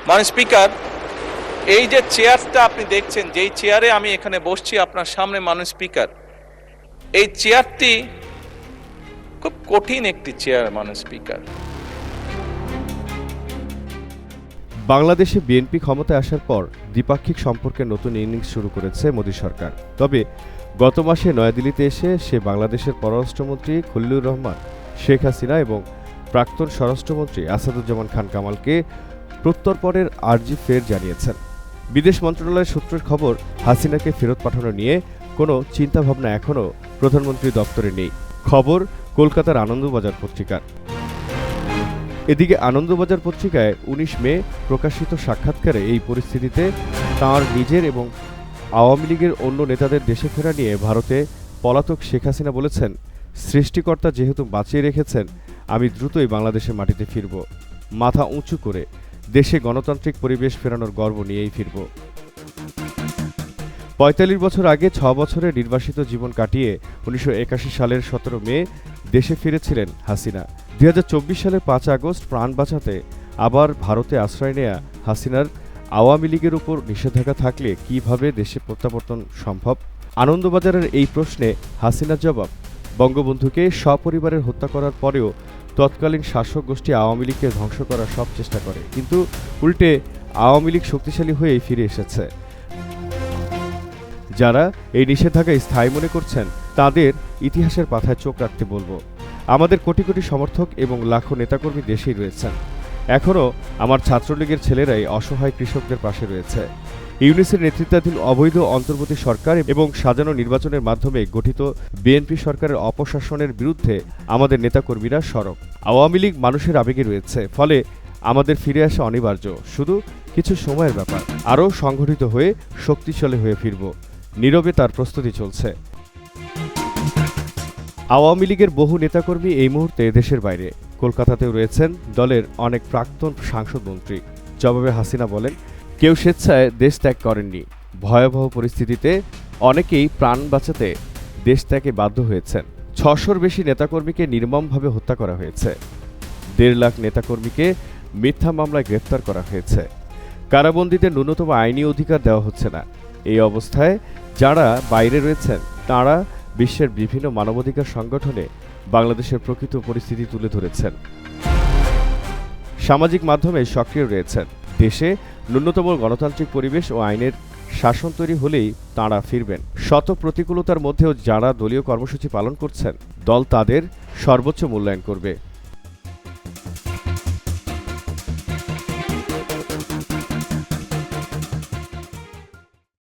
মাননীয় স্পিকার, এই যে চেয়ারটা আপনি দেখছেন, যেই চেয়ারে আমি এখানে বসছি আপনার সামনে মাননীয় স্পিকার, এই চেয়ারটি খুব কঠিন একটি চেয়ার মাননীয় স্পিকার। বাংলাদেশে বিএনপি ক্ষমতায় আসার পর দ্বিপাক্ষিক সম্পর্কের নতুন ইনিংস শুরু করেছে মোদী সরকার। তবে গত মাসে নয়াদিল্লিতে এসে সে বাংলাদেশের পররাষ্ট্রমন্ত্রী খলিলুর রহমান, শেখ হাসিনা এবং প্রাক্তন স্বরাষ্ট্রমন্ত্রী আসাদুজ্জামান খান কামালকে প্রত্যর্পণের আর্জি ফের জানিয়েছেন। বিদেশ মন্ত্রণালয়ের সূত্রের খবর, হাসিনাকে ফেরত পাঠানো নিয়ে কোনো চিন্তাভাবনা এখনও প্রধানমন্ত্রী দপ্তরে নেই। খবর কলকাতার আনন্দবাজার পত্রিকার। এদিকে আনন্দবাজার পত্রিকায় ১৯ মে প্রকাশিত সাক্ষাৎকারে এই পরিস্থিতিতে তাঁর নিজের এবং আওয়ামী লীগের অন্য নেতাদের দেশে ফেরা নিয়ে ভারতে পলাতক শেখ হাসিনা বলেছেন, সৃষ্টিকর্তা যেহেতু বাঁচিয়ে রেখেছেন, আমি দ্রুতই বাংলাদেশের মাটিতে ফিরব। মাথা উঁচু করে দেশে গণতান্ত্রিক পরিবেশ ফেরানোর গর্ব নিয়েই ফিরব। ৪৫ বছর আগে ৬ বছরের নির্বাসিত জীবন কাটিয়ে ১৯৮১ সালের ১৭ মে দেশে ফিরেছিলেন হাসিনা। ২০২৪ সালের ৫ আগস্ট প্রাণ বাঁচাতে আবার ভারতে আশ্রয় নেয়া হাসিনার আওয়ামী লীগের উপর নিষেধাজ্ঞা থাকলে কিভাবে দেশে প্রত্যাবর্তন সম্ভব? আনন্দবাজারের এই প্রশ্নে হাসিনার জবাব, বঙ্গবন্ধুকে সপরিবারের হত্যা করার পরেও তৎকালীন শাসক গোষ্ঠী আওয়ামী লীগকে ধ্বংস করার সব চেষ্টা করে, কিন্তু উল্টে আওয়ামী লীগ শক্তিশালী হয়েই ফিরে এসেছে। যারা এই নিষেধাজ্ঞা স্থায়ী মনে করছেন তাদের ইতিহাসের পাতায় চোখ রাখতে বলবো। আমাদের কোটি কোটি সমর্থক এবং লাখো নেতাকর্মী দেশেই রয়েছেন। এখনও আমার ছাত্রলীগের ছেলেরাই অসহায় কৃষকদের পাশে রয়েছে। ইউনিসের নেতৃত্বাধীন অবৈধ অন্তর্বর্তী সরকার এবং সাজানো নির্বাচনের মাধ্যমে গঠিত বিএনপি সরকারের অপশাসনের বিরুদ্ধে আমাদের নেতাকর্মীরা সরব। আওয়ামী লীগ মানুষের আবেগে রয়েছে, ফলে আমাদের ফিরে আসা অনিবার্য, শুধু কিছু সময়ের ব্যাপার। আরও সংগঠিত হয়ে শক্তিশালী হয়ে ফিরব। নীরবে তার প্রস্তুতি চলছে। আওয়ামী লীগের বহু নেতাকর্মী এই মুহূর্তে দেশের বাইরে। কলকাতাতেও রয়েছেন দলের অনেক প্রাক্তন সাংসদ মন্ত্রী। জবাবে হাসিনা বলেন, কেউ স্বেচ্ছায় দেশ ত্যাগ করেননি। ভয়াবহ পরিস্থিতিতে অনেকেই প্রাণ বাঁচাতে দেশ ত্যাগে বাধ্য হয়েছেন। ৬০০-র বেশি নেতাকর্মীকে নির্মমভাবে হত্যা করা হয়েছে। ১.৫ লাখ নেতাকর্মীকে মিথ্যা মামলায় গ্রেফতার করা হয়েছে। কারাবন্দীদের ন্যূনতম আইনি অধিকার দেওয়া হচ্ছে না। এই অবস্থায় যারা বাইরে রয়েছেন তাঁরা বিশ্বের বিভিন্ন মানবাধিকার সংগঠনে বাংলাদেশের প্রকৃত পরিস্থিতি তুলে ধরেছেন। সামাজিক মাধ্যমে সক্রিয় রয়েছেন। দেশে ন্যূনতম গণতান্ত্রিক পরিবেশ ও আইনের শাসন তৈরি হলেই তাঁরা ফিরবেন। শত প্রতিকূলতার মধ্যেও যারা দলীয় কর্মসূচি পালন করছেন, দল তাদের সর্বোচ্চ মূল্যায়ন করবে।